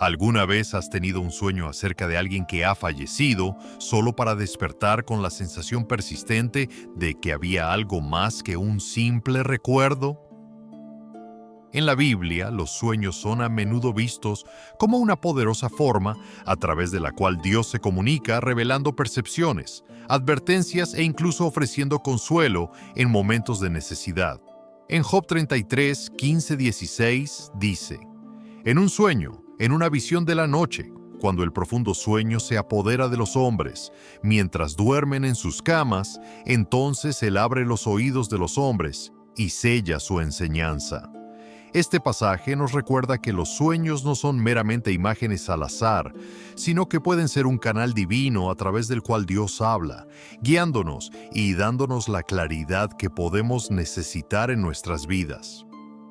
¿Alguna vez has tenido un sueño acerca de alguien que ha fallecido solo para despertar con la sensación persistente de que había algo más que un simple recuerdo? En la Biblia, los sueños son a menudo vistos como una poderosa forma a través de la cual Dios se comunica revelando percepciones, advertencias e incluso ofreciendo consuelo en momentos de necesidad. En Job 33, 15-16 dice: En un sueño, en una visión de la noche, cuando el profundo sueño se apodera de los hombres, mientras duermen en sus camas, entonces Él abre los oídos de los hombres y sella su enseñanza. Este pasaje nos recuerda que los sueños no son meramente imágenes al azar, sino que pueden ser un canal divino a través del cual Dios habla, guiándonos y dándonos la claridad que podemos necesitar en nuestras vidas.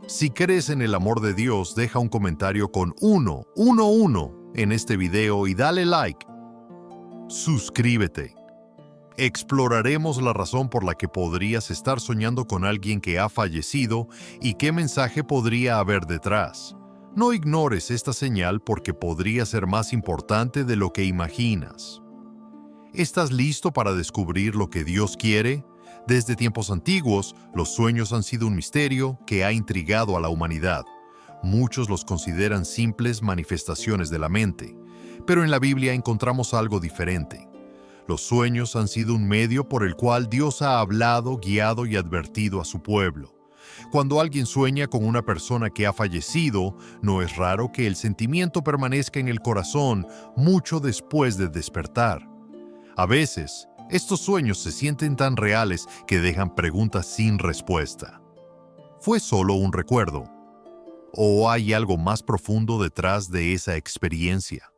Si crees en el amor de Dios, deja un comentario con 111 en este video y dale like. Suscríbete. Exploraremos la razón por la que podrías estar soñando con alguien que ha fallecido y qué mensaje podría haber detrás. No ignores esta señal porque podría ser más importante de lo que imaginas. ¿Estás listo para descubrir lo que Dios quiere? Desde tiempos antiguos, los sueños han sido un misterio que ha intrigado a la humanidad. Muchos los consideran simples manifestaciones de la mente, pero en la Biblia encontramos algo diferente. Los sueños han sido un medio por el cual Dios ha hablado, guiado y advertido a su pueblo. Cuando alguien sueña con una persona que ha fallecido, no es raro que el sentimiento permanezca en el corazón mucho después de despertar. A veces, estos sueños se sienten tan reales que dejan preguntas sin respuesta. ¿Fue solo un recuerdo? ¿O hay algo más profundo detrás de esa experiencia?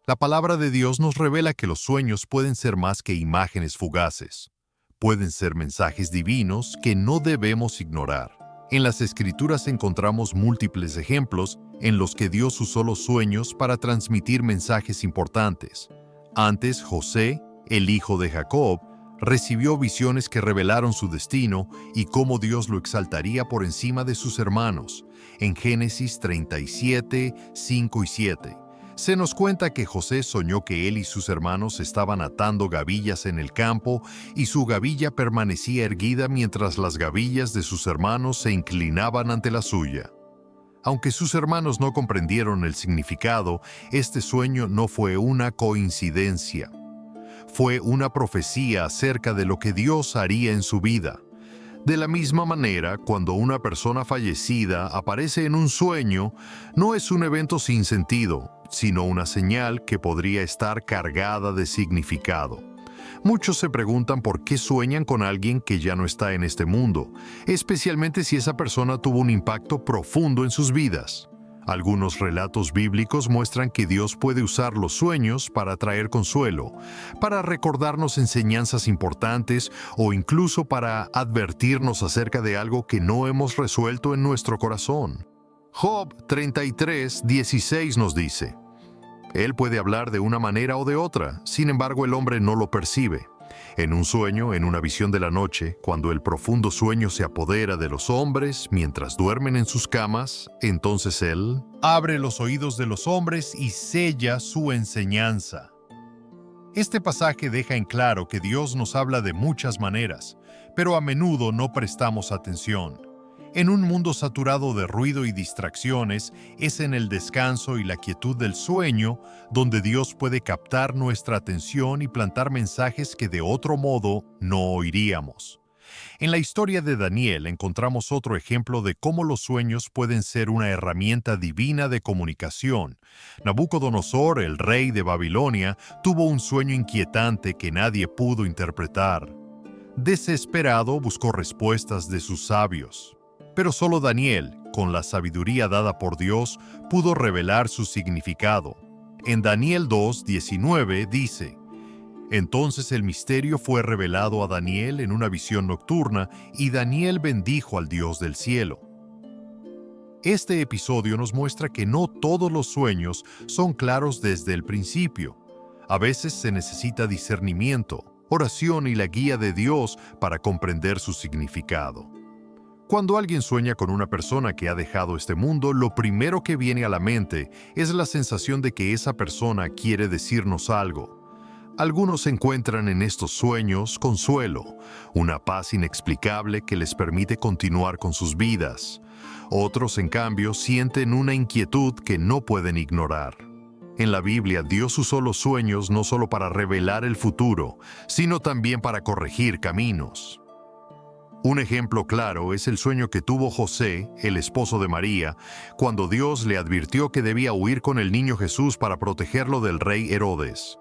La palabra de Dios nos revela que los sueños pueden ser más que imágenes fugaces. Pueden ser mensajes divinos que no debemos ignorar. En las Escrituras encontramos múltiples ejemplos en los que Dios usó los sueños para transmitir mensajes importantes. Antes, José, el hijo de Jacob, recibió visiones que revelaron su destino y cómo Dios lo exaltaría por encima de sus hermanos. En Génesis 37, 5 y 7. Se nos cuenta que José soñó que él y sus hermanos estaban atando gavillas en el campo y su gavilla permanecía erguida mientras las gavillas de sus hermanos se inclinaban ante la suya. Aunque sus hermanos no comprendieron el significado, este sueño no fue una coincidencia. Fue una profecía acerca de lo que Dios haría en su vida. De la misma manera, cuando una persona fallecida aparece en un sueño, no es un evento sin sentido, sino una señal que podría estar cargada de significado. Muchos se preguntan por qué sueñan con alguien que ya no está en este mundo, especialmente si esa persona tuvo un impacto profundo en sus vidas. Algunos relatos bíblicos muestran que Dios puede usar los sueños para traer consuelo, para recordarnos enseñanzas importantes o incluso para advertirnos acerca de algo que no hemos resuelto en nuestro corazón. Job 33, 16 nos dice: Él puede hablar de una manera o de otra, sin embargo el hombre no lo percibe. En un sueño, en una visión de la noche, cuando el profundo sueño se apodera de los hombres mientras duermen en sus camas, entonces Él abre los oídos de los hombres y sella su enseñanza. Este pasaje deja en claro que Dios nos habla de muchas maneras, pero a menudo no prestamos atención. En un mundo saturado de ruido y distracciones, es en el descanso y la quietud del sueño donde Dios puede captar nuestra atención y plantar mensajes que de otro modo no oiríamos. En la historia de Daniel encontramos otro ejemplo de cómo los sueños pueden ser una herramienta divina de comunicación. Nabucodonosor, el rey de Babilonia, tuvo un sueño inquietante que nadie pudo interpretar. Desesperado, buscó respuestas de sus sabios. Pero solo Daniel, con la sabiduría dada por Dios, pudo revelar su significado. En Daniel 2:19 dice: Entonces el misterio fue revelado a Daniel en una visión nocturna, y Daniel bendijo al Dios del cielo. Este episodio nos muestra que no todos los sueños son claros desde el principio. A veces se necesita discernimiento, oración y la guía de Dios para comprender su significado. Cuando alguien sueña con una persona que ha dejado este mundo, lo primero que viene a la mente es la sensación de que esa persona quiere decirnos algo. Algunos encuentran en estos sueños consuelo, una paz inexplicable que les permite continuar con sus vidas. Otros, en cambio, sienten una inquietud que no pueden ignorar. En la Biblia, Dios usó los sueños no solo para revelar el futuro, sino también para corregir caminos. Un ejemplo claro es el sueño que tuvo José, el esposo de María, cuando Dios le advirtió que debía huir con el niño Jesús para protegerlo del rey Herodes.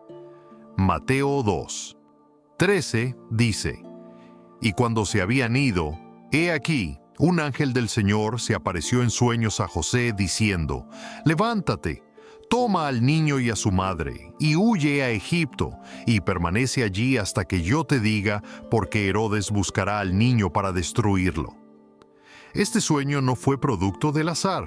Mateo 2:13 dice: Y cuando se habían ido, he aquí, un ángel del Señor se apareció en sueños a José diciendo: Levántate, toma al niño y a su madre, y huye a Egipto, y permanece allí hasta que yo te diga, porque Herodes buscará al niño para destruirlo. Este sueño no fue producto del azar.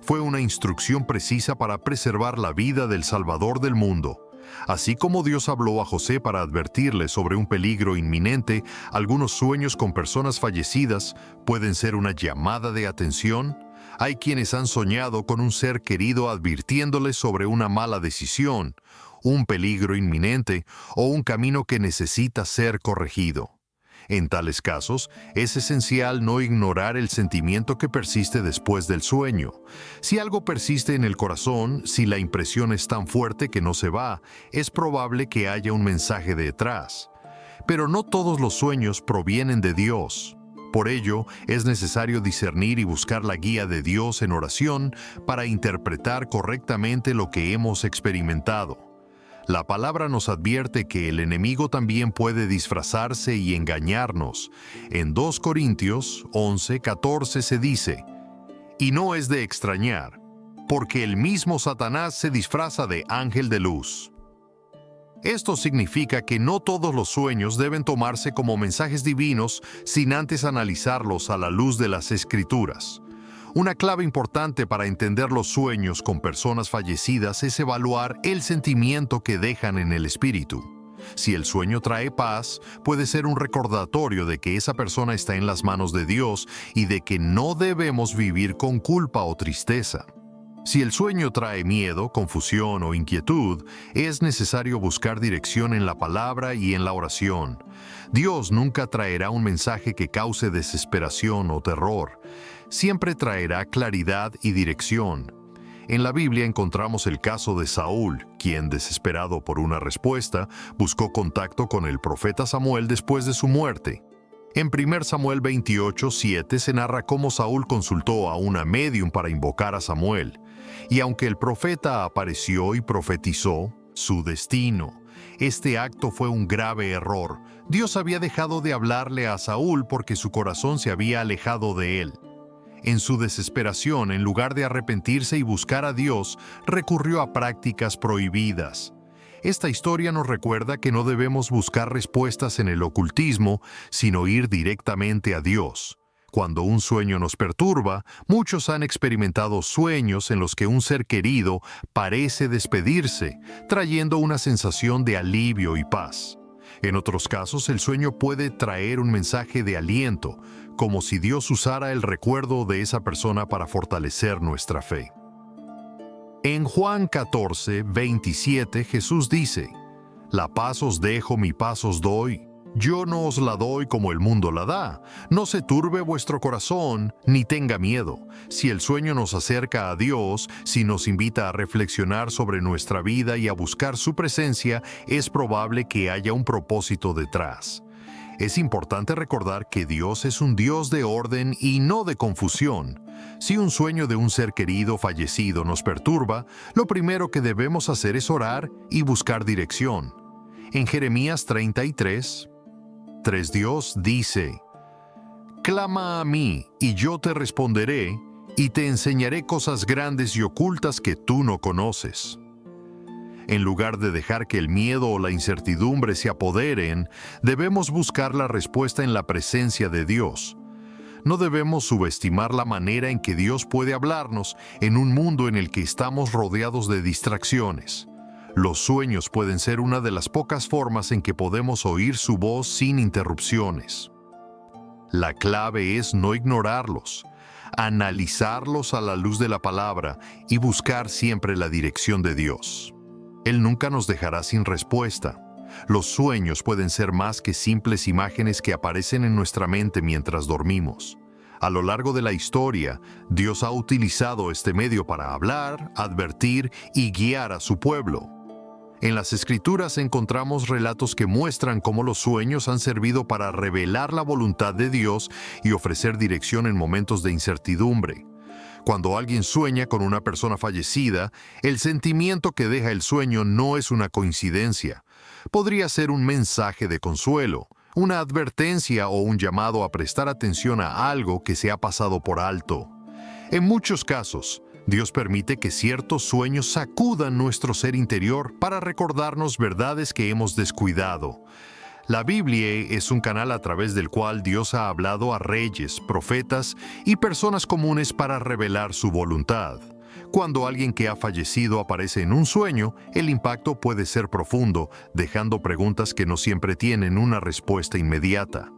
Fue una instrucción precisa para preservar la vida del Salvador del mundo. Así como Dios habló a José para advertirle sobre un peligro inminente, algunos sueños con personas fallecidas pueden ser una llamada de atención. Hay quienes han soñado con un ser querido advirtiéndoles sobre una mala decisión, un peligro inminente o un camino que necesita ser corregido. En tales casos, es esencial no ignorar el sentimiento que persiste después del sueño. Si algo persiste en el corazón, si la impresión es tan fuerte que no se va, es probable que haya un mensaje detrás. Pero no todos los sueños provienen de Dios. Por ello, es necesario discernir y buscar la guía de Dios en oración para interpretar correctamente lo que hemos experimentado. La palabra nos advierte que el enemigo también puede disfrazarse y engañarnos. En 2 Corintios 11:14 se dice: Y no es de extrañar, porque el mismo Satanás se disfraza de ángel de luz. Esto significa que no todos los sueños deben tomarse como mensajes divinos sin antes analizarlos a la luz de las Escrituras. Una clave importante para entender los sueños con personas fallecidas es evaluar el sentimiento que dejan en el espíritu. Si el sueño trae paz, puede ser un recordatorio de que esa persona está en las manos de Dios y de que no debemos vivir con culpa o tristeza. Si el sueño trae miedo, confusión o inquietud, es necesario buscar dirección en la palabra y en la oración. Dios nunca traerá un mensaje que cause desesperación o terror. Siempre traerá claridad y dirección. En la Biblia encontramos el caso de Saúl, quien, desesperado por una respuesta, buscó contacto con el profeta Samuel después de su muerte. En 1 Samuel 28:7 se narra cómo Saúl consultó a una médium para invocar a Samuel. Y aunque el profeta apareció y profetizó su destino, este acto fue un grave error. Dios había dejado de hablarle a Saúl porque su corazón se había alejado de él. En su desesperación, en lugar de arrepentirse y buscar a Dios, recurrió a prácticas prohibidas. Esta historia nos recuerda que no debemos buscar respuestas en el ocultismo, sino ir directamente a Dios. Cuando un sueño nos perturba, muchos han experimentado sueños en los que un ser querido parece despedirse, trayendo una sensación de alivio y paz. En otros casos, el sueño puede traer un mensaje de aliento, como si Dios usara el recuerdo de esa persona para fortalecer nuestra fe. En Juan 14:27, Jesús dice: La paz os dejo, mi paz os doy. Yo no os la doy como el mundo la da. No se turbe vuestro corazón, ni tenga miedo. Si el sueño nos acerca a Dios, si nos invita a reflexionar sobre nuestra vida y a buscar su presencia, es probable que haya un propósito detrás. Es importante recordar que Dios es un Dios de orden y no de confusión. Si un sueño de un ser querido fallecido nos perturba, lo primero que debemos hacer es orar y buscar dirección. En Jeremías 33:3 Dios dice: Clama a mí, y yo te responderé, y te enseñaré cosas grandes y ocultas que tú no conoces. En lugar de dejar que el miedo o la incertidumbre se apoderen, debemos buscar la respuesta en la presencia de Dios. No debemos subestimar la manera en que Dios puede hablarnos en un mundo en el que estamos rodeados de distracciones. Los sueños pueden ser una de las pocas formas en que podemos oír su voz sin interrupciones. La clave es no ignorarlos, analizarlos a la luz de la palabra y buscar siempre la dirección de Dios. Él nunca nos dejará sin respuesta. Los sueños pueden ser más que simples imágenes que aparecen en nuestra mente mientras dormimos. A lo largo de la historia, Dios ha utilizado este medio para hablar, advertir y guiar a su pueblo. En las Escrituras encontramos relatos que muestran cómo los sueños han servido para revelar la voluntad de Dios y ofrecer dirección en momentos de incertidumbre. Cuando alguien sueña con una persona fallecida, el sentimiento que deja el sueño no es una coincidencia. Podría ser un mensaje de consuelo, una advertencia o un llamado a prestar atención a algo que se ha pasado por alto. En muchos casos, Dios permite que ciertos sueños sacudan nuestro ser interior para recordarnos verdades que hemos descuidado. La Biblia es un canal a través del cual Dios ha hablado a reyes, profetas y personas comunes para revelar su voluntad. Cuando alguien que ha fallecido aparece en un sueño, el impacto puede ser profundo, dejando preguntas que no siempre tienen una respuesta inmediata.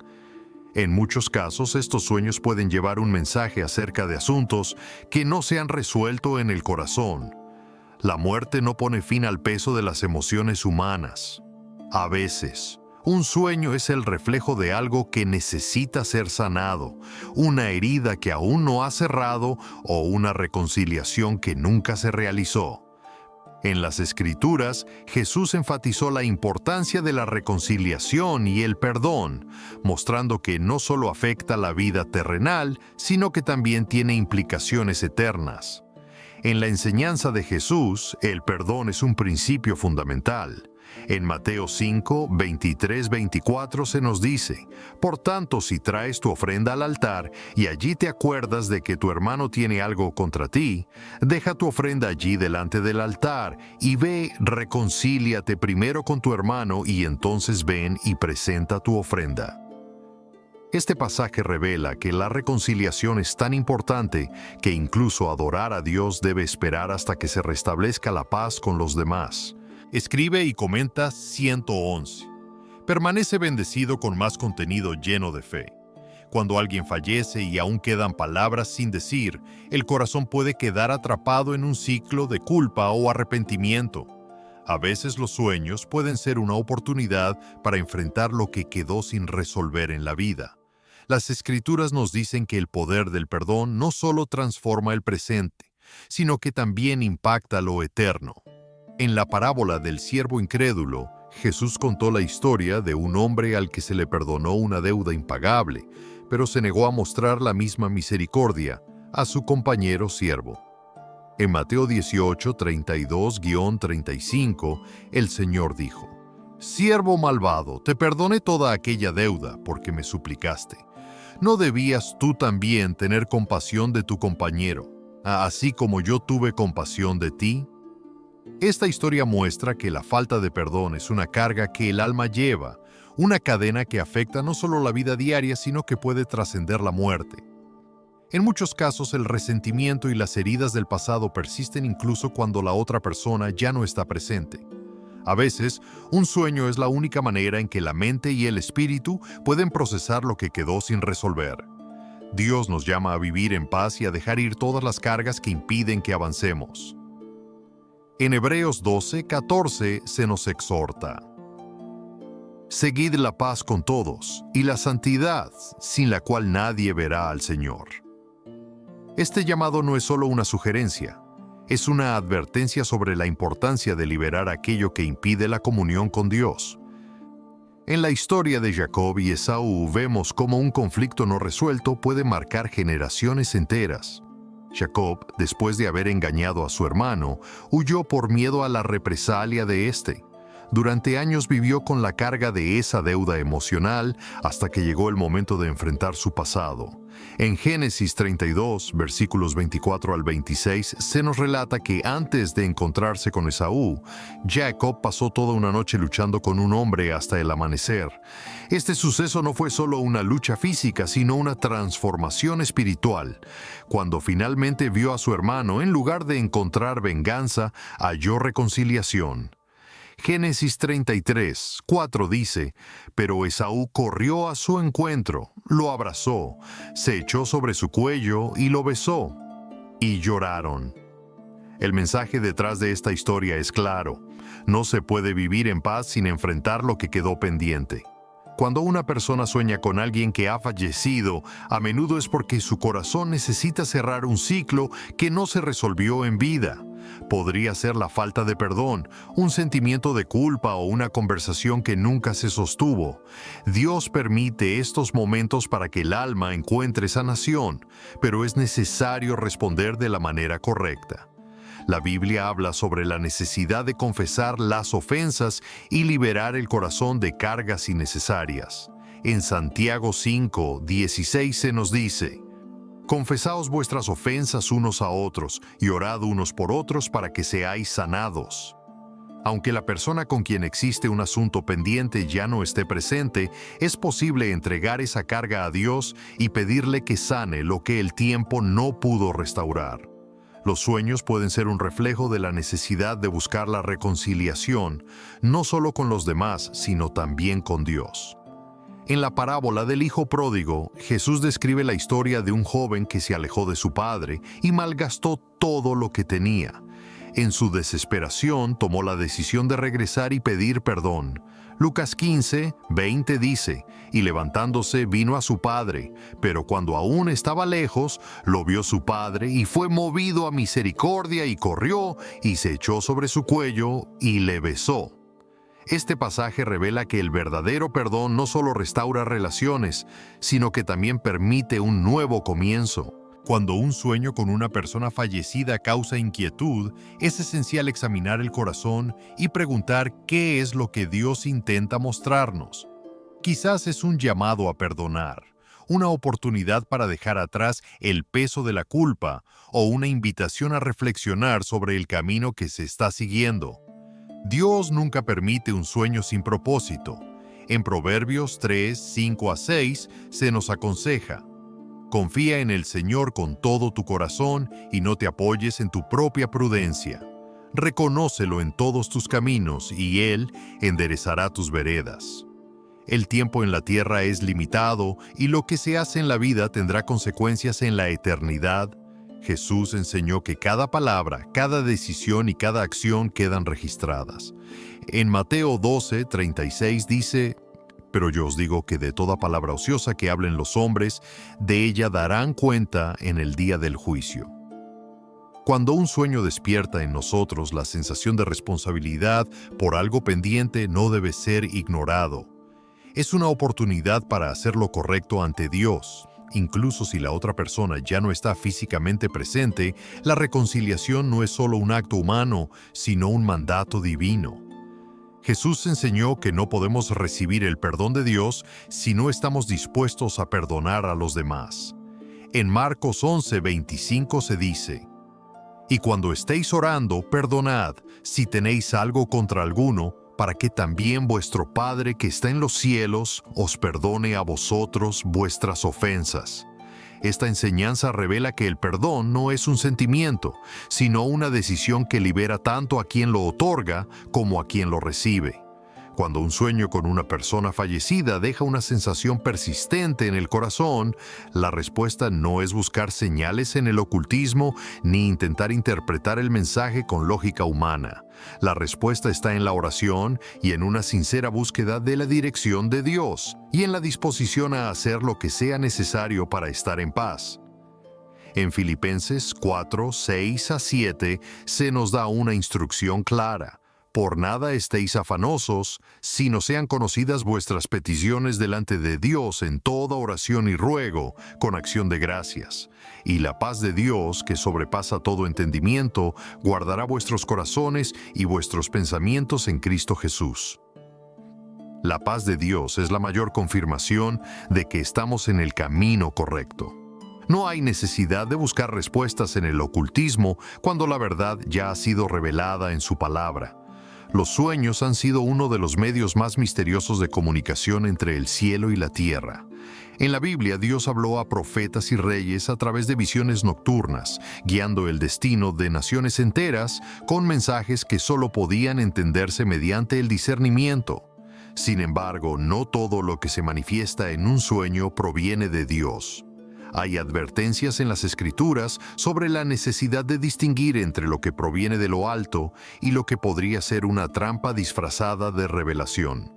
En muchos casos, estos sueños pueden llevar un mensaje acerca de asuntos que no se han resuelto en el corazón. La muerte no pone fin al peso de las emociones humanas. A veces, un sueño es el reflejo de algo que necesita ser sanado, una herida que aún no ha cerrado o una reconciliación que nunca se realizó. En las Escrituras, Jesús enfatizó la importancia de la reconciliación y el perdón, mostrando que no solo afecta la vida terrenal, sino que también tiene implicaciones eternas. En la enseñanza de Jesús, el perdón es un principio fundamental. En Mateo 5, 23-24 se nos dice: «Por tanto, si traes tu ofrenda al altar y allí te acuerdas de que tu hermano tiene algo contra ti, deja tu ofrenda allí delante del altar y ve, reconcíliate primero con tu hermano y entonces ven y presenta tu ofrenda». Este pasaje revela que la reconciliación es tan importante que incluso adorar a Dios debe esperar hasta que se restablezca la paz con los demás. Escribe y comenta 111. Permanece bendecido con más contenido lleno de fe. Cuando alguien fallece y aún quedan palabras sin decir, el corazón puede quedar atrapado en un ciclo de culpa o arrepentimiento. A veces los sueños pueden ser una oportunidad para enfrentar lo que quedó sin resolver en la vida. Las Escrituras nos dicen que el poder del perdón no solo transforma el presente, sino que también impacta lo eterno. En la parábola del siervo incrédulo, Jesús contó la historia de un hombre al que se le perdonó una deuda impagable, pero se negó a mostrar la misma misericordia a su compañero siervo. En Mateo 18, 32-35, el Señor dijo: «Siervo malvado, te perdoné toda aquella deuda porque me suplicaste. ¿No debías tú también tener compasión de tu compañero, así como yo tuve compasión de ti?» Esta historia muestra que la falta de perdón es una carga que el alma lleva, una cadena que afecta no solo la vida diaria, sino que puede trascender la muerte. En muchos casos, el resentimiento y las heridas del pasado persisten incluso cuando la otra persona ya no está presente. A veces, un sueño es la única manera en que la mente y el espíritu pueden procesar lo que quedó sin resolver. Dios nos llama a vivir en paz y a dejar ir todas las cargas que impiden que avancemos. En Hebreos 12:14 se nos exhorta: «Seguid la paz con todos y la santidad, sin la cual nadie verá al Señor». Este llamado no es solo una sugerencia, es una advertencia sobre la importancia de liberar aquello que impide la comunión con Dios. En la historia de Jacob y Esaú vemos cómo un conflicto no resuelto puede marcar generaciones enteras. Jacob, después de haber engañado a su hermano, huyó por miedo a la represalia de éste. Durante años vivió con la carga de esa deuda emocional hasta que llegó el momento de enfrentar su pasado. En Génesis 32, versículos 24 al 26, se nos relata que antes de encontrarse con Esaú, Jacob pasó toda una noche luchando con un hombre hasta el amanecer. Este suceso no fue solo una lucha física, sino una transformación espiritual. Cuando finalmente vio a su hermano, en lugar de encontrar venganza, halló reconciliación. Génesis 33:4 dice, pero Esaú corrió a su encuentro, lo abrazó, se echó sobre su cuello y lo besó, y lloraron. El mensaje detrás de esta historia es claro. No se puede vivir en paz sin enfrentar lo que quedó pendiente. Cuando una persona sueña con alguien que ha fallecido, a menudo es porque su corazón necesita cerrar un ciclo que no se resolvió en vida. Podría ser la falta de perdón, un sentimiento de culpa o una conversación que nunca se sostuvo. Dios permite estos momentos para que el alma encuentre sanación, pero es necesario responder de la manera correcta. La Biblia habla sobre la necesidad de confesar las ofensas y liberar el corazón de cargas innecesarias. En Santiago 5:16 se nos dice, confesaos vuestras ofensas unos a otros y orad unos por otros para que seáis sanados. Aunque la persona con quien existe un asunto pendiente ya no esté presente, es posible entregar esa carga a Dios y pedirle que sane lo que el tiempo no pudo restaurar. Los sueños pueden ser un reflejo de la necesidad de buscar la reconciliación, no solo con los demás, sino también con Dios. En la parábola del hijo pródigo, Jesús describe la historia de un joven que se alejó de su padre y malgastó todo lo que tenía. En su desesperación, tomó la decisión de regresar y pedir perdón. Lucas 15:20 dice, y levantándose vino a su padre, pero cuando aún estaba lejos, lo vio su padre y fue movido a misericordia y corrió y se echó sobre su cuello y le besó. Este pasaje revela que el verdadero perdón no solo restaura relaciones, sino que también permite un nuevo comienzo. Cuando un sueño con una persona fallecida causa inquietud, es esencial examinar el corazón y preguntar qué es lo que Dios intenta mostrarnos. Quizás es un llamado a perdonar, una oportunidad para dejar atrás el peso de la culpa o una invitación a reflexionar sobre el camino que se está siguiendo. Dios nunca permite un sueño sin propósito. En Proverbios 3:5-6 se nos aconseja: confía en el Señor con todo tu corazón y no te apoyes en tu propia prudencia. Reconócelo en todos tus caminos y Él enderezará tus veredas. El tiempo en la tierra es limitado y lo que se hace en la vida tendrá consecuencias en la eternidad. Jesús enseñó que cada palabra, cada decisión y cada acción quedan registradas. En Mateo 12:36 dice: pero yo os digo que de toda palabra ociosa que hablen los hombres, de ella darán cuenta en el día del juicio. Cuando un sueño despierta en nosotros la sensación de responsabilidad por algo pendiente, no debe ser ignorado. Es una oportunidad para hacer lo correcto ante Dios. Incluso si la otra persona ya no está físicamente presente, la reconciliación no es solo un acto humano, sino un mandato divino. Jesús enseñó que no podemos recibir el perdón de Dios si no estamos dispuestos a perdonar a los demás. En Marcos 11:25 se dice: y cuando estéis orando, perdonad si tenéis algo contra alguno, para que también vuestro Padre que está en los cielos os perdone a vosotros vuestras ofensas. Esta enseñanza revela que el perdón no es un sentimiento, sino una decisión que libera tanto a quien lo otorga como a quien lo recibe. Cuando un sueño con una persona fallecida deja una sensación persistente en el corazón, la respuesta no es buscar señales en el ocultismo ni intentar interpretar el mensaje con lógica humana. La respuesta está en la oración y en una sincera búsqueda de la dirección de Dios y en la disposición a hacer lo que sea necesario para estar en paz. En Filipenses 4:6-7 se nos da una instrucción clara. Por nada estéis afanosos, sino sean conocidas vuestras peticiones delante de Dios en toda oración y ruego, con acción de gracias. Y la paz de Dios, que sobrepasa todo entendimiento, guardará vuestros corazones y vuestros pensamientos en Cristo Jesús. La paz de Dios es la mayor confirmación de que estamos en el camino correcto. No hay necesidad de buscar respuestas en el ocultismo cuando la verdad ya ha sido revelada en su palabra. Los sueños han sido uno de los medios más misteriosos de comunicación entre el cielo y la tierra. En la Biblia, Dios habló a profetas y reyes a través de visiones nocturnas, guiando el destino de naciones enteras con mensajes que solo podían entenderse mediante el discernimiento. Sin embargo, no todo lo que se manifiesta en un sueño proviene de Dios. Hay advertencias en las Escrituras sobre la necesidad de distinguir entre lo que proviene de lo alto y lo que podría ser una trampa disfrazada de revelación.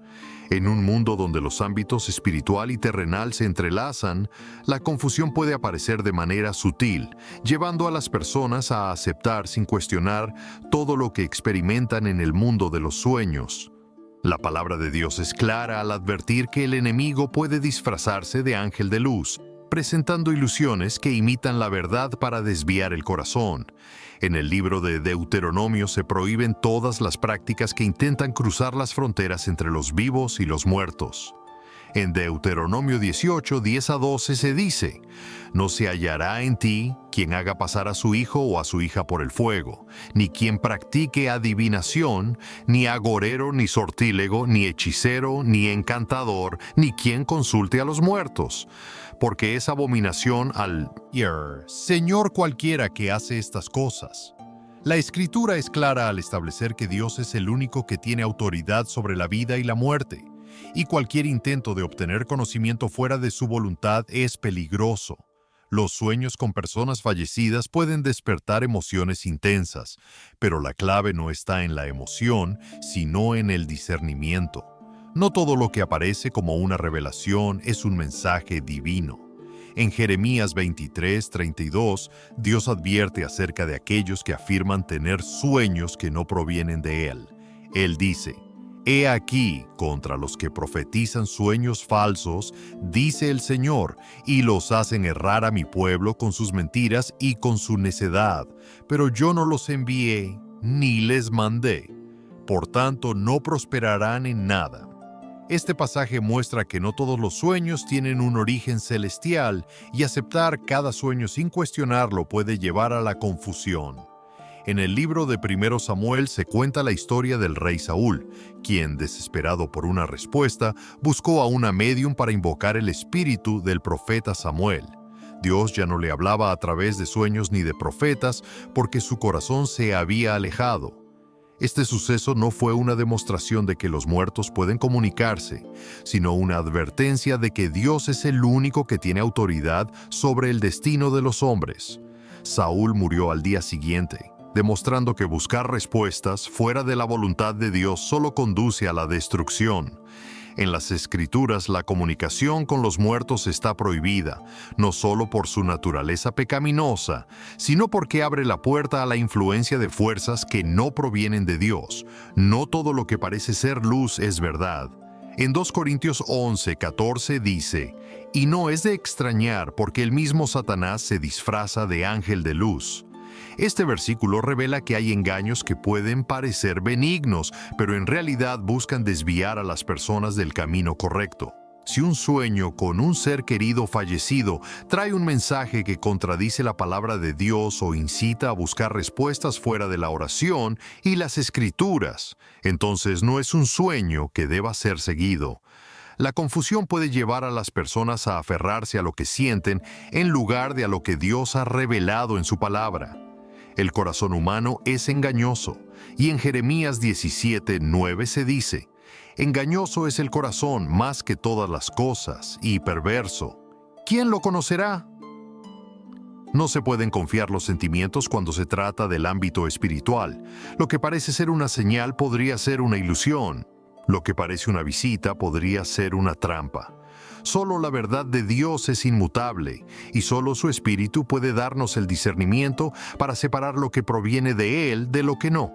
En un mundo donde los ámbitos espiritual y terrenal se entrelazan, la confusión puede aparecer de manera sutil, llevando a las personas a aceptar sin cuestionar todo lo que experimentan en el mundo de los sueños. La palabra de Dios es clara al advertir que el enemigo puede disfrazarse de ángel de luz, presentando ilusiones que imitan la verdad para desviar el corazón. En el libro de Deuteronomio se prohíben todas las prácticas que intentan cruzar las fronteras entre los vivos y los muertos. En Deuteronomio 18, 10 a 12 se dice: «No se hallará en ti quien haga pasar a su hijo o a su hija por el fuego, ni quien practique adivinación, ni agorero, ni sortílego, ni hechicero, ni encantador, ni quien consulte a los muertos, porque es abominación al Señor cualquiera que hace estas cosas». La Escritura es clara al establecer que Dios es el único que tiene autoridad sobre la vida y la muerte, y cualquier intento de obtener conocimiento fuera de su voluntad es peligroso. Los sueños con personas fallecidas pueden despertar emociones intensas, pero la clave no está en la emoción, sino en el discernimiento. No todo lo que aparece como una revelación es un mensaje divino. En Jeremías 23:32, Dios advierte acerca de aquellos que afirman tener sueños que no provienen de Él. Él dice: «He aquí contra los que profetizan sueños falsos, dice el Señor, y los hacen errar a mi pueblo con sus mentiras y con su necedad, pero yo no los envié ni les mandé. Por tanto, no prosperarán en nada». Este pasaje muestra que no todos los sueños tienen un origen celestial, y aceptar cada sueño sin cuestionarlo puede llevar a la confusión. En el libro de 1 Samuel se cuenta la historia del rey Saúl, quien, desesperado por una respuesta, buscó a una médium para invocar el espíritu del profeta Samuel. Dios ya no le hablaba a través de sueños ni de profetas, porque su corazón se había alejado. Este suceso no fue una demostración de que los muertos pueden comunicarse, sino una advertencia de que Dios es el único que tiene autoridad sobre el destino de los hombres. Saúl murió al día siguiente, demostrando que buscar respuestas fuera de la voluntad de Dios solo conduce a la destrucción. En las Escrituras, la comunicación con los muertos está prohibida, no solo por su naturaleza pecaminosa, sino porque abre la puerta a la influencia de fuerzas que no provienen de Dios. No todo lo que parece ser luz es verdad. En 2 Corintios 11:14 dice: «Y no es de extrañar, porque el mismo Satanás se disfraza de ángel de luz». Este versículo revela que hay engaños que pueden parecer benignos, pero en realidad buscan desviar a las personas del camino correcto. Si un sueño con un ser querido fallecido trae un mensaje que contradice la palabra de Dios o incita a buscar respuestas fuera de la oración y las Escrituras, entonces no es un sueño que deba ser seguido. La confusión puede llevar a las personas a aferrarse a lo que sienten en lugar de a lo que Dios ha revelado en su palabra. El corazón humano es engañoso, y en Jeremías 17:9 se dice: «Engañoso es el corazón más que todas las cosas, y perverso. ¿Quién lo conocerá?». No se pueden confiar los sentimientos cuando se trata del ámbito espiritual. Lo que parece ser una señal podría ser una ilusión. Lo que parece una visita podría ser una trampa. Solo la verdad de Dios es inmutable, y solo su Espíritu puede darnos el discernimiento para separar lo que proviene de Él de lo que no.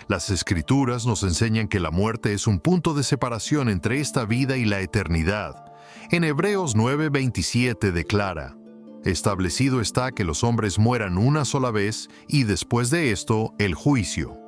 Las Escrituras nos enseñan que la muerte es un punto de separación entre esta vida y la eternidad. En Hebreos 9:27 declara: «Establecido está que los hombres mueran una sola vez, y después de esto, el juicio».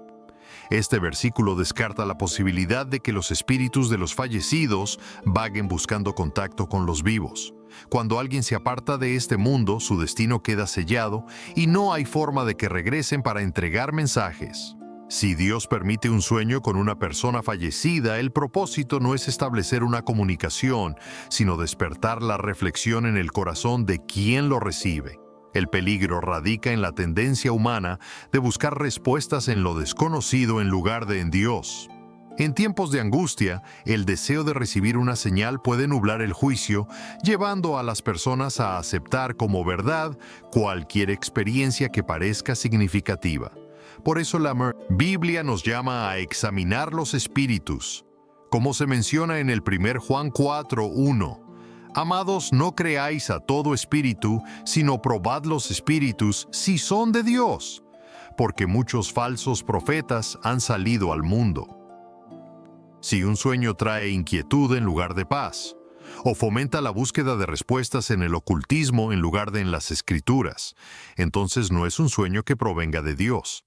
Este versículo descarta la posibilidad de que los espíritus de los fallecidos vaguen buscando contacto con los vivos. Cuando alguien se aparta de este mundo, su destino queda sellado y no hay forma de que regresen para entregar mensajes. Si Dios permite un sueño con una persona fallecida, el propósito no es establecer una comunicación, sino despertar la reflexión en el corazón de quien lo recibe. El peligro radica en la tendencia humana de buscar respuestas en lo desconocido en lugar de en Dios. En tiempos de angustia, el deseo de recibir una señal puede nublar el juicio, llevando a las personas a aceptar como verdad cualquier experiencia que parezca significativa. Por eso la Biblia nos llama a examinar los espíritus, como se menciona en el 1 Juan 4:1. Amados, no creáis a todo espíritu, sino probad los espíritus si son de Dios, porque muchos falsos profetas han salido al mundo. Si un sueño trae inquietud en lugar de paz, o fomenta la búsqueda de respuestas en el ocultismo en lugar de en las Escrituras, entonces no es un sueño que provenga de Dios.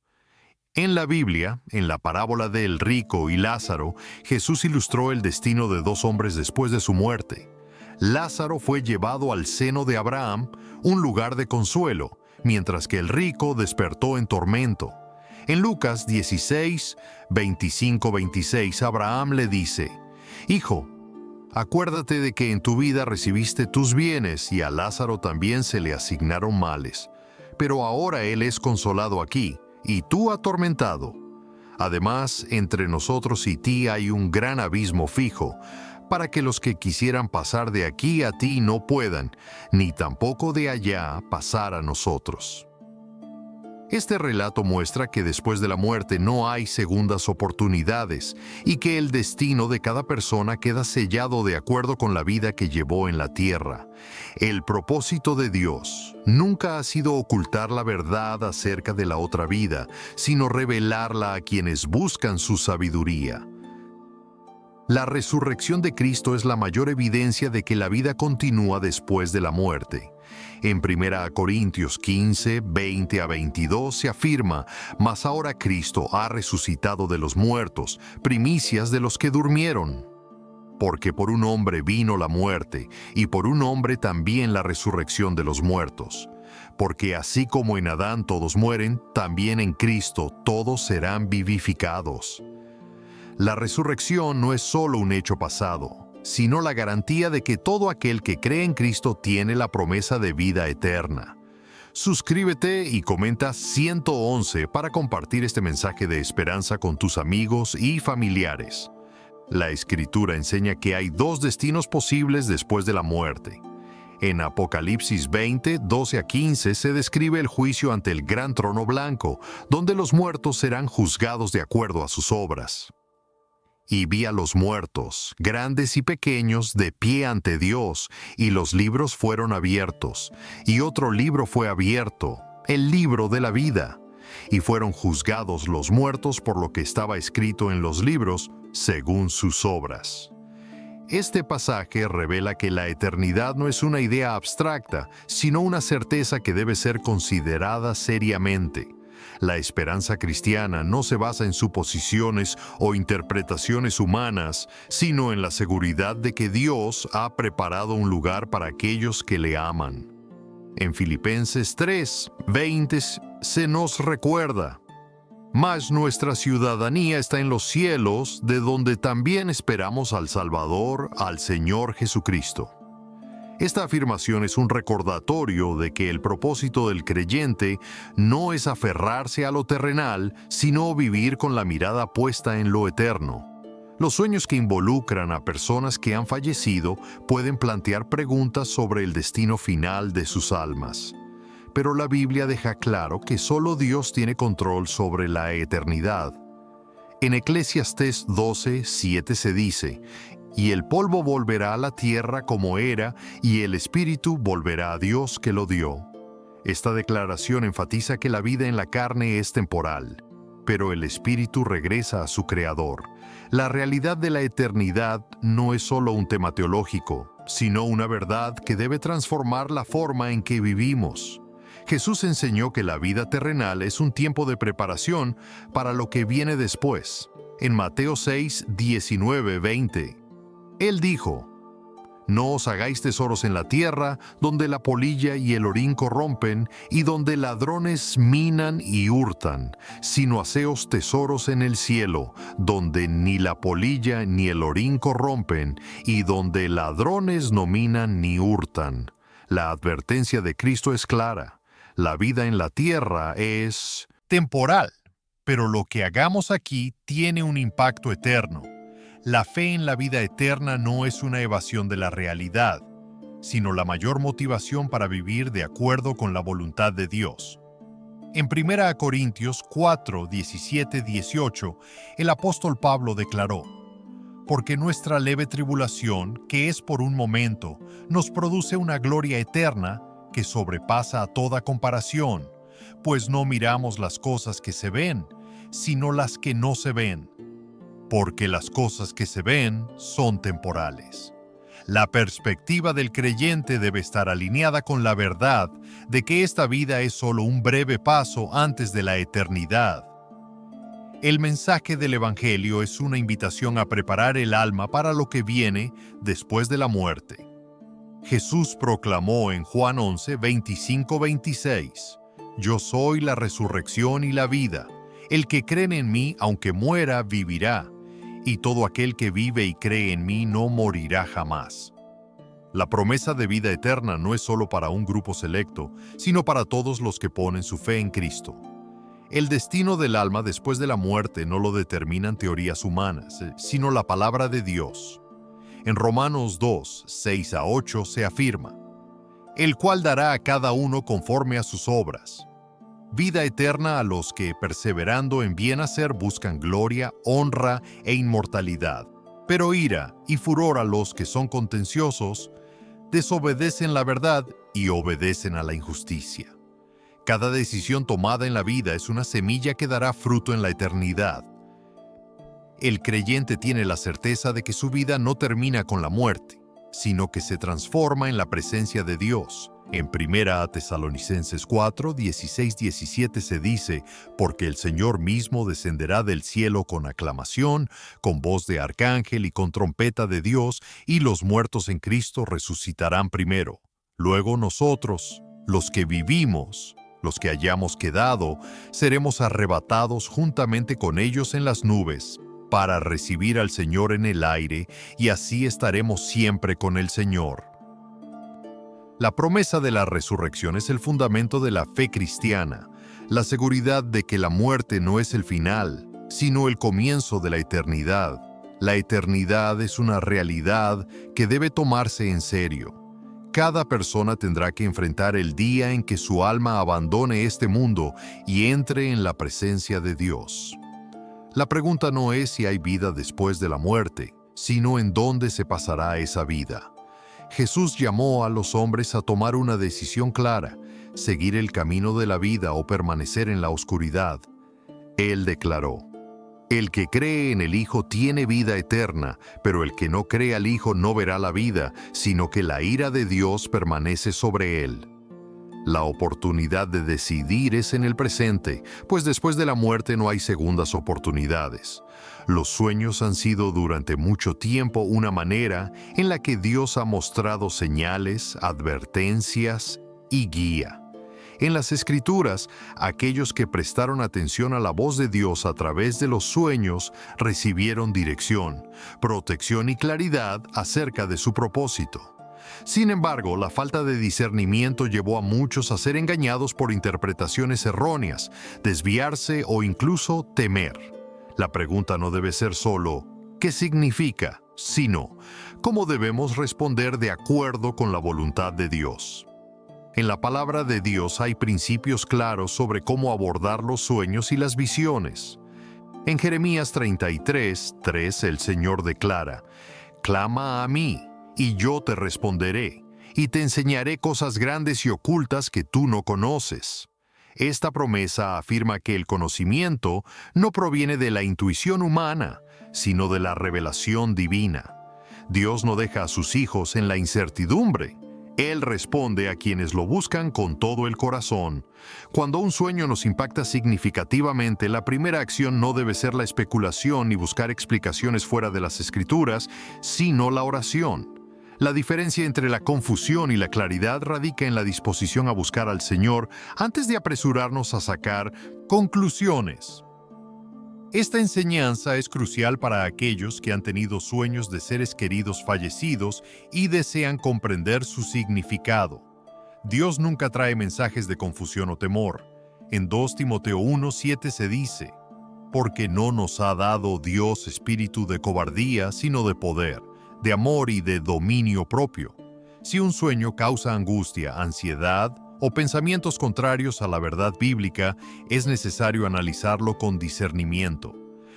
En la Biblia, en la parábola del rico y Lázaro, Jesús ilustró el destino de dos hombres después de su muerte. Lázaro fue llevado al seno de Abraham, un lugar de consuelo, mientras que el rico despertó en tormento. En Lucas 16, 25-26, Abraham le dice: Hijo, acuérdate de que en tu vida recibiste tus bienes y a Lázaro también se le asignaron males, pero ahora él es consolado aquí, y tú atormentado. Además, entre nosotros y ti hay un gran abismo fijo, para que los que quisieran pasar de aquí a ti no puedan, ni tampoco de allá pasar a nosotros. Este relato muestra que después de la muerte no hay segundas oportunidades y que el destino de cada persona queda sellado de acuerdo con la vida que llevó en la tierra. El propósito de Dios nunca ha sido ocultar la verdad acerca de la otra vida, sino revelarla a quienes buscan su sabiduría. La resurrección de Cristo es la mayor evidencia de que la vida continúa después de la muerte. En 1 Corintios 15, 20-22 se afirma: «Mas ahora Cristo ha resucitado de los muertos, primicias de los que durmieron. Porque por un hombre vino la muerte, y por un hombre también la resurrección de los muertos. Porque así como en Adán todos mueren, también en Cristo todos serán vivificados». La resurrección no es solo un hecho pasado, sino la garantía de que todo aquel que cree en Cristo tiene la promesa de vida eterna. Suscríbete y comenta 111 para compartir este mensaje de esperanza con tus amigos y familiares. La Escritura enseña que hay dos destinos posibles después de la muerte. En Apocalipsis 20, 12-15 se describe el juicio ante el gran trono blanco, donde los muertos serán juzgados de acuerdo a sus obras. Y vi a los muertos, grandes y pequeños, de pie ante Dios, y los libros fueron abiertos. Y otro libro fue abierto, el libro de la vida. Y fueron juzgados los muertos por lo que estaba escrito en los libros, según sus obras. Este pasaje revela que la eternidad no es una idea abstracta, sino una certeza que debe ser considerada seriamente. La esperanza cristiana no se basa en suposiciones o interpretaciones humanas, sino en la seguridad de que Dios ha preparado un lugar para aquellos que le aman. En Filipenses 3, 20 se nos recuerda: «Mas nuestra ciudadanía está en los cielos, de donde también esperamos al Salvador, al Señor Jesucristo». Esta afirmación es un recordatorio de que el propósito del creyente no es aferrarse a lo terrenal, sino vivir con la mirada puesta en lo eterno. Los sueños que involucran a personas que han fallecido pueden plantear preguntas sobre el destino final de sus almas. Pero la Biblia deja claro que solo Dios tiene control sobre la eternidad. En Eclesiastés 12, 7 se dice: «Y el polvo volverá a la tierra como era, y el espíritu volverá a Dios que lo dio». Esta declaración enfatiza que la vida en la carne es temporal, pero el espíritu regresa a su creador. La realidad de la eternidad no es solo un tema teológico, sino una verdad que debe transformar la forma en que vivimos. Jesús enseñó que la vida terrenal es un tiempo de preparación para lo que viene después. En Mateo 6, 19-20, Él dijo: No os hagáis tesoros en la tierra, donde la polilla y el orín corrompen, y donde ladrones minan y hurtan, sino haceos tesoros en el cielo, donde ni la polilla ni el orín corrompen, y donde ladrones no minan ni hurtan. La advertencia de Cristo es clara. La vida en la tierra es temporal, pero lo que hagamos aquí tiene un impacto eterno. La fe en la vida eterna no es una evasión de la realidad, sino la mayor motivación para vivir de acuerdo con la voluntad de Dios. En 1 Corintios 4, 17, 18, el apóstol Pablo declaró: porque nuestra leve tribulación, que es por un momento, nos produce una gloria eterna que sobrepasa a toda comparación, pues no miramos las cosas que se ven, sino las que no se ven. Porque las cosas que se ven son temporales. La perspectiva del creyente debe estar alineada con la verdad de que esta vida es solo un breve paso antes de la eternidad. El mensaje del Evangelio es una invitación a preparar el alma para lo que viene después de la muerte. Jesús proclamó en Juan 11, 25-26, Yo soy la resurrección y la vida. El que cree en mí, aunque muera, vivirá. Y todo aquel que vive y cree en mí no morirá jamás. La promesa de vida eterna no es solo para un grupo selecto, sino para todos los que ponen su fe en Cristo. El destino del alma después de la muerte no lo determinan teorías humanas, sino la palabra de Dios. En Romanos 2, 6-8 se afirma: el cual dará a cada uno conforme a sus obras. Vida eterna a los que, perseverando en bien hacer, buscan gloria, honra e inmortalidad. Pero ira y furor a los que son contenciosos, desobedecen la verdad y obedecen a la injusticia. Cada decisión tomada en la vida es una semilla que dará fruto en la eternidad. El creyente tiene la certeza de que su vida no termina con la muerte, sino que se transforma en la presencia de Dios. En 1 Tesalonicenses 4, 16-17 se dice: porque el Señor mismo descenderá del cielo con aclamación, con voz de arcángel y con trompeta de Dios, y los muertos en Cristo resucitarán primero. Luego nosotros, los que vivimos, los que hayamos quedado, seremos arrebatados juntamente con ellos en las nubes, para recibir al Señor en el aire, y así estaremos siempre con el Señor. La promesa de la resurrección es el fundamento de la fe cristiana, la seguridad de que la muerte no es el final, sino el comienzo de la eternidad. La eternidad es una realidad que debe tomarse en serio. Cada persona tendrá que enfrentar el día en que su alma abandone este mundo y entre en la presencia de Dios. La pregunta no es si hay vida después de la muerte, sino en dónde se pasará esa vida. Jesús llamó a los hombres a tomar una decisión clara: seguir el camino de la vida o permanecer en la oscuridad. Él declaró: el que cree en el Hijo tiene vida eterna, pero el que no cree al Hijo no verá la vida, sino que la ira de Dios permanece sobre él. La oportunidad de decidir es en el presente, pues después de la muerte no hay segundas oportunidades. Los sueños han sido durante mucho tiempo una manera en la que Dios ha mostrado señales, advertencias y guía. En las Escrituras, aquellos que prestaron atención a la voz de Dios a través de los sueños recibieron dirección, protección y claridad acerca de su propósito. Sin embargo, la falta de discernimiento llevó a muchos a ser engañados por interpretaciones erróneas, desviarse o incluso temer. La pregunta no debe ser solo ¿qué significa?, sino ¿cómo debemos responder de acuerdo con la voluntad de Dios? En la palabra de Dios hay principios claros sobre cómo abordar los sueños y las visiones. En Jeremías 33, 3 el Señor declara: clama a mí, y yo te responderé, y te enseñaré cosas grandes y ocultas que tú no conoces. Esta promesa afirma que el conocimiento no proviene de la intuición humana, sino de la revelación divina. Dios no deja a sus hijos en la incertidumbre. Él responde a quienes lo buscan con todo el corazón. Cuando un sueño nos impacta significativamente, la primera acción no debe ser la especulación ni buscar explicaciones fuera de las Escrituras, sino la oración. La diferencia entre la confusión y la claridad radica en la disposición a buscar al Señor antes de apresurarnos a sacar conclusiones. Esta enseñanza es crucial para aquellos que han tenido sueños de seres queridos fallecidos y desean comprender su significado. Dios nunca trae mensajes de confusión o temor. En 2 Timoteo 1:7 se dice: «Porque no nos ha dado Dios espíritu de cobardía, sino de poder, de amor y de dominio propio». Si un sueño causa angustia, ansiedad o pensamientos contrarios a la verdad bíblica, es necesario analizarlo con discernimiento.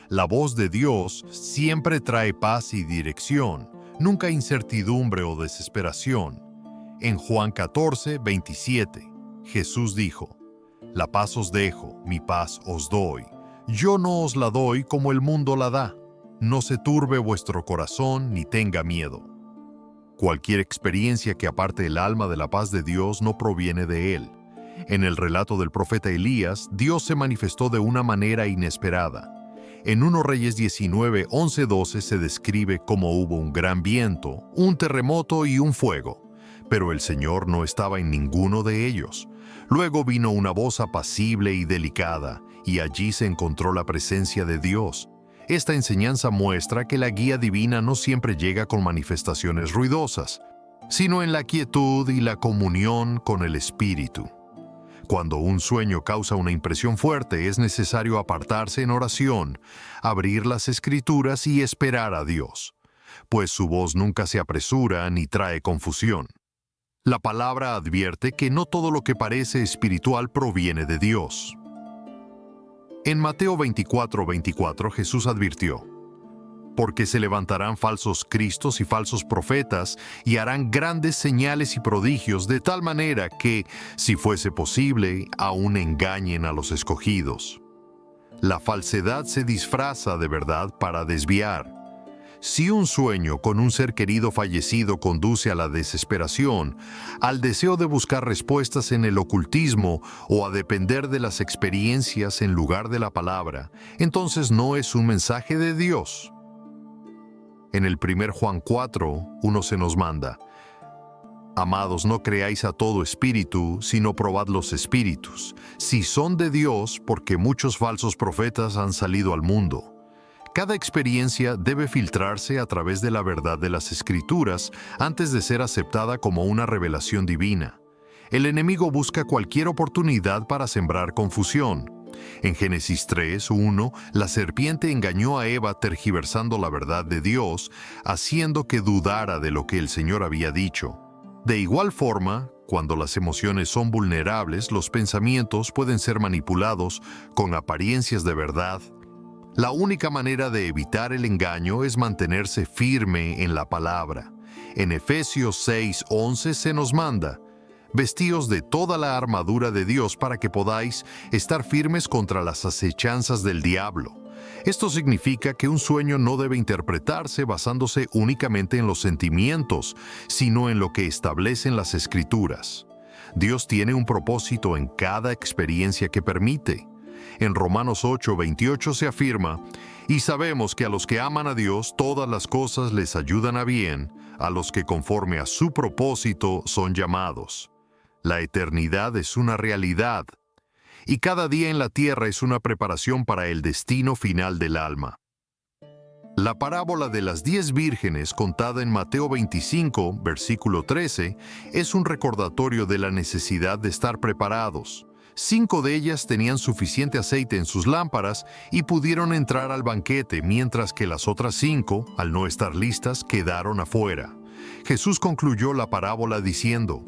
La voz de Dios siempre trae paz y dirección, nunca incertidumbre o desesperación. En Juan 14:27, Jesús dijo: «La paz os dejo, mi paz os doy. Yo no os la doy como el mundo la da. No se turbe vuestro corazón ni tenga miedo». Cualquier experiencia que aparte el alma de la paz de Dios no proviene de Él. En el relato del profeta Elías, Dios se manifestó de una manera inesperada. En 1 Reyes 19:11-12 se describe cómo hubo un gran viento, un terremoto y un fuego, pero el Señor no estaba en ninguno de ellos. Luego vino una voz apacible y delicada, y allí se encontró la presencia de Dios. Esta enseñanza muestra que la guía divina no siempre llega con manifestaciones ruidosas, sino en la quietud y la comunión con el Espíritu. Cuando un sueño causa una impresión fuerte, es necesario apartarse en oración, abrir las Escrituras y esperar a Dios, pues su voz nunca se apresura ni trae confusión. La palabra advierte que no todo lo que parece espiritual proviene de Dios. En Mateo 24:24 Jesús advirtió: «Porque se levantarán falsos cristos y falsos profetas, y harán grandes señales y prodigios, de tal manera que, si fuese posible, aún engañen a los escogidos». La falsedad se disfraza de verdad para desviar. Si un sueño con un ser querido fallecido conduce a la desesperación, al deseo de buscar respuestas en el ocultismo o a depender de las experiencias en lugar de la palabra, entonces no es un mensaje de Dios. En el 1 Juan 4:1 se nos manda: «Amados, no creáis a todo espíritu, sino probad los espíritus, si son de Dios, porque muchos falsos profetas han salido al mundo». Cada experiencia debe filtrarse a través de la verdad de las Escrituras antes de ser aceptada como una revelación divina. El enemigo busca cualquier oportunidad para sembrar confusión. En Génesis 3:1, la serpiente engañó a Eva tergiversando la verdad de Dios, haciendo que dudara de lo que el Señor había dicho. De igual forma, cuando las emociones son vulnerables, los pensamientos pueden ser manipulados con apariencias de verdad. La única manera de evitar el engaño es mantenerse firme en la palabra. En Efesios 6:11 se nos manda: «Vestíos de toda la armadura de Dios para que podáis estar firmes contra las acechanzas del diablo». Esto significa que un sueño no debe interpretarse basándose únicamente en los sentimientos, sino en lo que establecen las Escrituras. Dios tiene un propósito en cada experiencia que permite. En Romanos 8:28 se afirma: «Y sabemos que a los que aman a Dios todas las cosas les ayudan a bien, a los que conforme a su propósito son llamados». La eternidad es una realidad, y cada día en la tierra es una preparación para el destino final del alma. La parábola de las 10 vírgenes, contada en Mateo 25, versículo 13, es un recordatorio de la necesidad de estar preparados. 5 de ellas tenían suficiente aceite en sus lámparas y pudieron entrar al banquete, mientras que las otras 5, al no estar listas, quedaron afuera. Jesús concluyó la parábola diciendo: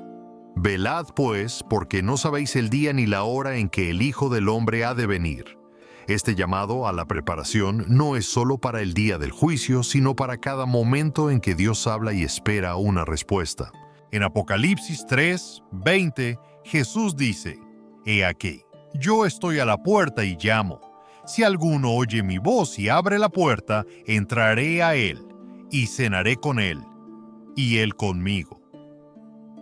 «Velad pues, porque no sabéis el día ni la hora en que el Hijo del Hombre ha de venir». Este llamado a la preparación no es solo para el día del juicio, sino para cada momento en que Dios habla y espera una respuesta. En Apocalipsis 3:20, Jesús dice: «He aquí, yo estoy a la puerta y llamo. Si alguno oye mi voz y abre la puerta, entraré a él, y cenaré con él, y él conmigo».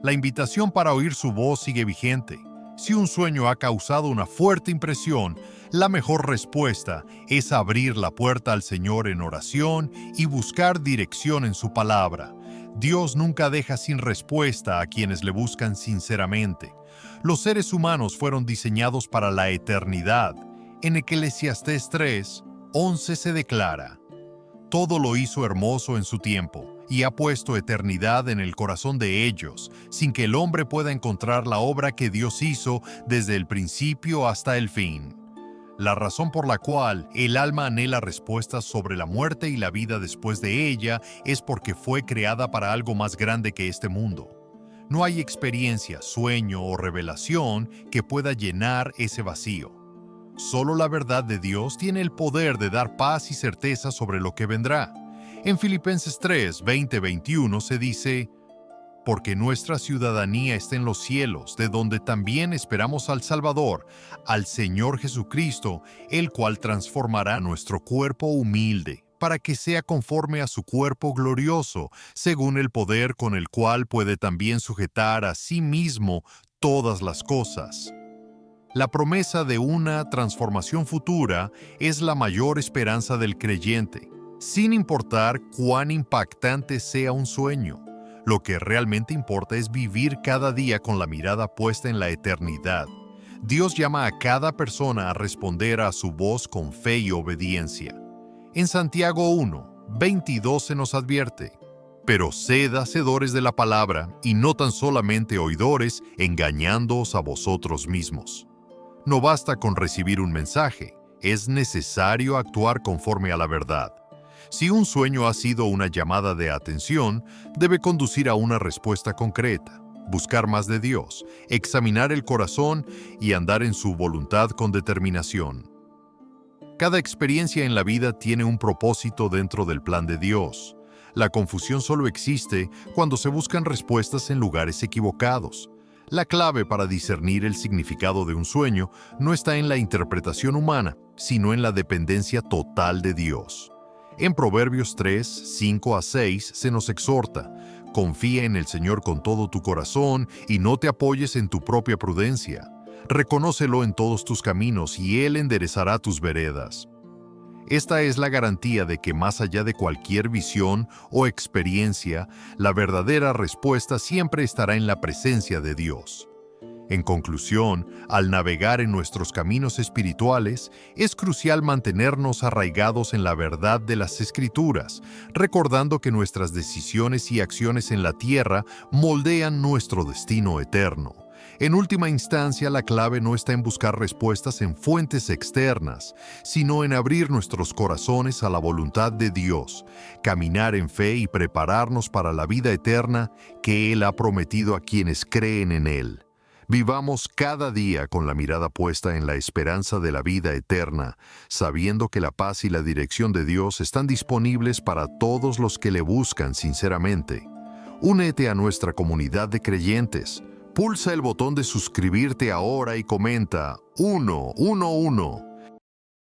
La invitación para oír su voz sigue vigente. Si un sueño ha causado una fuerte impresión, la mejor respuesta es abrir la puerta al Señor en oración y buscar dirección en su palabra. Dios nunca deja sin respuesta a quienes le buscan sinceramente. Los seres humanos fueron diseñados para la eternidad. En Eclesiastés 3:11 se declara: todo lo hizo hermoso en su tiempo, y ha puesto eternidad en el corazón de ellos, sin que el hombre pueda encontrar la obra que Dios hizo desde el principio hasta el fin. La razón por la cual el alma anhela respuestas sobre la muerte y la vida después de ella es porque fue creada para algo más grande que este mundo. No hay experiencia, sueño o revelación que pueda llenar ese vacío. Solo la verdad de Dios tiene el poder de dar paz y certeza sobre lo que vendrá. En Filipenses 3:20-21 se dice: porque nuestra ciudadanía está en los cielos, de donde también esperamos al Salvador, al Señor Jesucristo, el cual transformará nuestro cuerpo humilde, para que sea conforme a su cuerpo glorioso, según el poder con el cual puede también sujetar a sí mismo todas las cosas. La promesa de una transformación futura es la mayor esperanza del creyente, sin importar cuán impactante sea un sueño. Lo que realmente importa es vivir cada día con la mirada puesta en la eternidad. Dios llama a cada persona a responder a su voz con fe y obediencia. En Santiago 1:22 se nos advierte: pero sed hacedores de la palabra y no tan solamente oidores, engañándoos a vosotros mismos. No basta con recibir un mensaje, es necesario actuar conforme a la verdad. Si un sueño ha sido una llamada de atención, debe conducir a una respuesta concreta, buscar más de Dios, examinar el corazón y andar en su voluntad con determinación. Cada experiencia en la vida tiene un propósito dentro del plan de Dios. La confusión solo existe cuando se buscan respuestas en lugares equivocados. La clave para discernir el significado de un sueño no está en la interpretación humana, sino en la dependencia total de Dios. En Proverbios 3:5-6 se nos exhorta: confía en el Señor con todo tu corazón y no te apoyes en tu propia prudencia. Reconócelo en todos tus caminos y Él enderezará tus veredas. Esta es la garantía de que más allá de cualquier visión o experiencia, la verdadera respuesta siempre estará en la presencia de Dios. En conclusión, al navegar en nuestros caminos espirituales, es crucial mantenernos arraigados en la verdad de las Escrituras, recordando que nuestras decisiones y acciones en la tierra moldean nuestro destino eterno. En última instancia, la clave no está en buscar respuestas en fuentes externas, sino en abrir nuestros corazones a la voluntad de Dios, caminar en fe y prepararnos para la vida eterna que Él ha prometido a quienes creen en Él. Vivamos cada día con la mirada puesta en la esperanza de la vida eterna, sabiendo que la paz y la dirección de Dios están disponibles para todos los que le buscan sinceramente. Únete a nuestra comunidad de creyentes. Pulsa el botón de suscribirte ahora y comenta 111